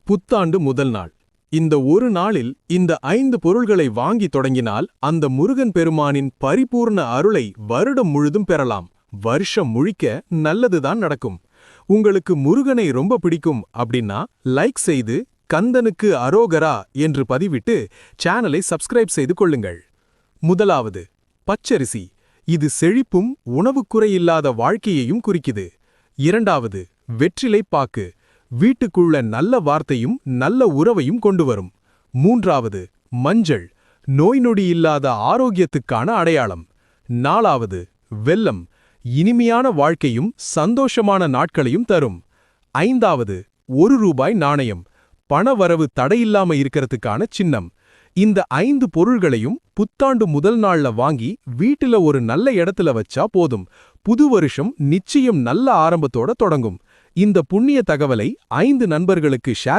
புத்தாண்டு முதல் நாள். இந்த ஒரு நாளில் இந்த 5 பொருள்களை வாங்கி தொடங்கினால் அந்த முருகன் பெருமானின் பரிபூர்ண அருளை வருடம் முழுதும் பெறலாம். வருஷம் முழிக்க நல்லதுதான் நடக்கும். உங்களுக்கு முருகனை ரொம்ப பிடிக்கும் அப்படின்னா லைக் செய்து கந்தனுக்கு அரோகரா என்று பதிவிட்டு சேனலை சப்ஸ்கிரைப் செய்து கொள்ளுங்கள். முதலாவது, பச்சரிசி. இது செழிப்பும் உணவுக்குறையில்லாத வாழ்க்கையையும் குறிக்குது. இரண்டாவது, வெற்றிலை பாக்கு. வீட்டுக்குள்ள நல்ல வார்த்தையும் நல்ல உறவையும் கொண்டு வரும். மூன்றாவது, மஞ்சள். நோய் நொடி இல்லாத ஆரோக்கியத்துக்கான அடையாளம். நாலாவது, வெல்லம். இனிமையான வாழ்க்கையும் சந்தோஷமான நாட்களையும் தரும். ஐந்தாவது, ₹1 நாணயம். பணவரவு தடையில்லாம இருக்கிறதுக்கான சின்னம். இந்த 5 பொருள்களையும் புத்தாண்டு முதல் நாள்ல வாங்கி வீட்டுல ஒரு நல்ல இடத்துல வச்சா போதும். புது வருஷம் நிச்சயம் நல்ல ஆரம்பத்தோட தொடங்கும். இந்த புண்ணிய தகவலை 5 நண்பர்களுக்கு ஷேர்